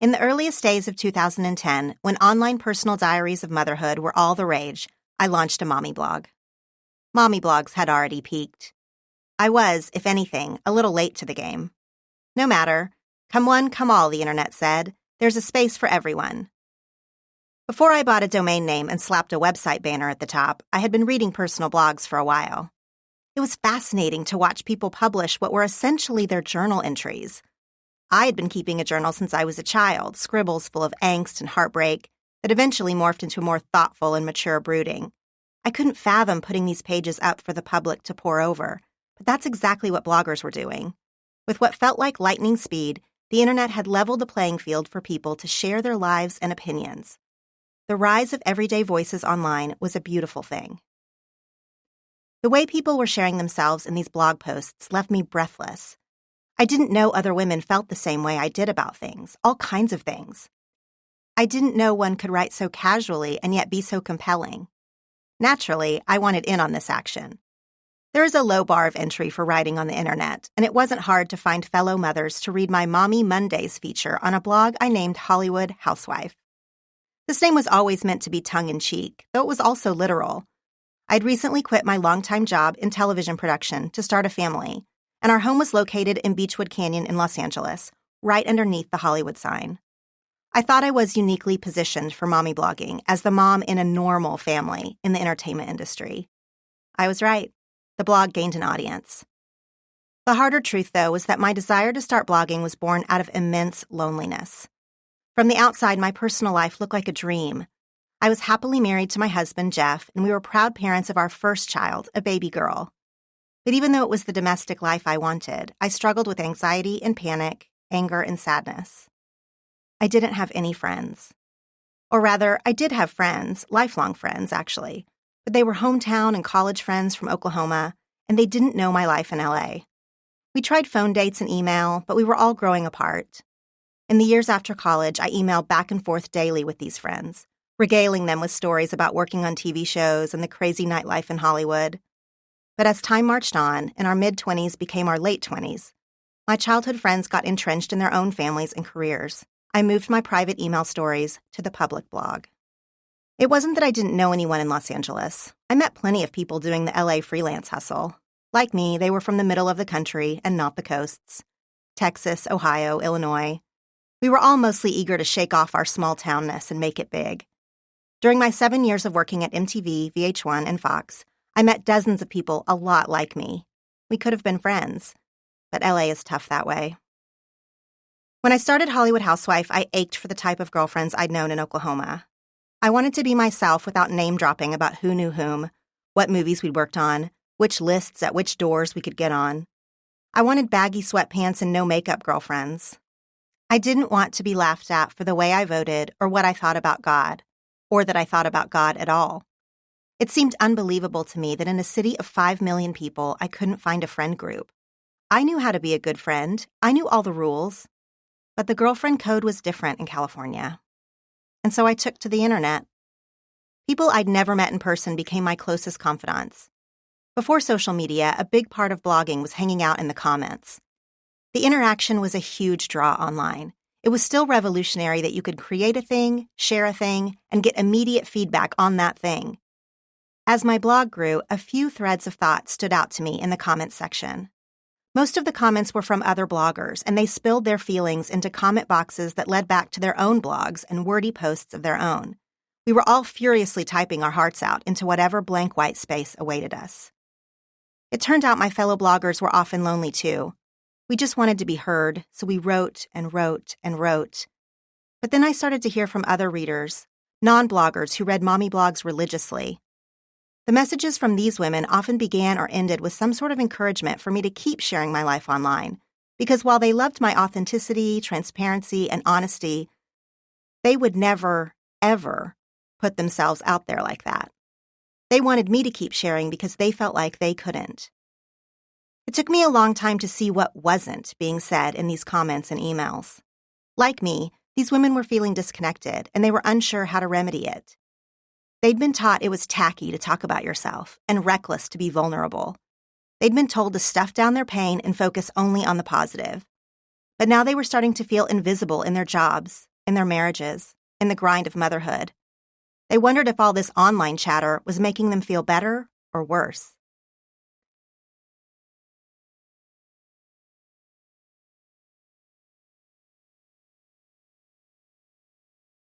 In the earliest days of 2010, when online personal diaries of motherhood were all the rage, I launched a mommy blog. Mommy blogs had already peaked. I was, if anything, a little late to the game. No matter. Come one, come all, the internet said. There's a space for everyone. Before I bought a domain name and slapped a website banner at the top, I had been reading personal blogs for a while. It was fascinating to watch people publish what were essentially their journal entries. I had been keeping a journal since I was a child, scribbles full of angst and heartbreak that eventually morphed into more thoughtful and mature brooding. I couldn't fathom putting these pages up for the public to pore over, but that's exactly what bloggers were doing. With what felt like lightning speed, the internet had leveled the playing field for people to share their lives and opinions. The rise of everyday voices online was a beautiful thing. The way people were sharing themselves in these blog posts left me breathless. I didn't know other women felt the same way I did about things, all kinds of things. I didn't know one could write so casually and yet be so compelling. Naturally, I wanted in on this action. There is a low bar of entry for writing on the internet, and it wasn't hard to find fellow mothers to read my Mommy Mondays feature on a blog I named Hollywood Housewife. This name was always meant to be tongue-in-cheek, though it was also literal. I'd recently quit my longtime job in television production to start a family, and our home was located in Beechwood Canyon in Los Angeles, right underneath the Hollywood sign. I thought I was uniquely positioned for mommy blogging as the mom in a normal family in the entertainment industry. I was right. The blog gained an audience. The harder truth, though, was that my desire to start blogging was born out of immense loneliness. From the outside, my personal life looked like a dream. I was happily married to my husband, Jeff, and we were proud parents of our first child, a baby girl. But even though it was the domestic life I wanted, I struggled with anxiety and panic, anger and sadness. I didn't have any friends. Or rather, I did have friends, lifelong friends, actually, but they were hometown and college friends from Oklahoma, and they didn't know my life in LA. We tried phone dates and email, but we were all growing apart. In the years after college, I emailed back and forth daily with these friends, regaling them with stories about working on TV shows and the crazy nightlife in Hollywood. But as time marched on and our mid-20s became our late 20s, my childhood friends got entrenched in their own families and careers. I moved my private email stories to the public blog. It wasn't that I didn't know anyone in Los Angeles. I met plenty of people doing the LA freelance hustle. Like me, they were from the middle of the country and not the coasts. Texas, Ohio, Illinois. We were all mostly eager to shake off our small-townness and make it big. During my 7 years of working at MTV, VH1, and Fox, I met dozens of people a lot like me. We could have been friends, but LA is tough that way. When I started Hollywood Housewife, I ached for the type of girlfriends I'd known in Oklahoma. I wanted to be myself without name-dropping about who knew whom, what movies we'd worked on, which lists at which doors we could get on. I wanted baggy sweatpants and no-makeup girlfriends. I didn't want to be laughed at for the way I voted or what I thought about God, or that I thought about God at all. It seemed unbelievable to me that in a city of 5 million people, I couldn't find a friend group. I knew how to be a good friend. I knew all the rules. But the girlfriend code was different in California. And so I took to the internet. People I'd never met in person became my closest confidants. Before social media, a big part of blogging was hanging out in the comments. The interaction was a huge draw online. It was still revolutionary that you could create a thing, share a thing, and get immediate feedback on that thing. As my blog grew, a few threads of thought stood out to me in the comments section. Most of the comments were from other bloggers, and they spilled their feelings into comment boxes that led back to their own blogs and wordy posts of their own. We were all furiously typing our hearts out into whatever blank white space awaited us. It turned out my fellow bloggers were often lonely too. We just wanted to be heard, so we wrote and wrote and wrote. But then I started to hear from other readers, non-bloggers who read mommy blogs religiously. The messages from these women often began or ended with some sort of encouragement for me to keep sharing my life online, because while they loved my authenticity, transparency, and honesty, they would never, ever put themselves out there like that. They wanted me to keep sharing because they felt like they couldn't. It took me a long time to see what wasn't being said in these comments and emails. Like me, these women were feeling disconnected, and they were unsure how to remedy it. They'd been taught it was tacky to talk about yourself and reckless to be vulnerable. They'd been told to stuff down their pain and focus only on the positive. But now they were starting to feel invisible in their jobs, in their marriages, in the grind of motherhood. They wondered if all this online chatter was making them feel better or worse.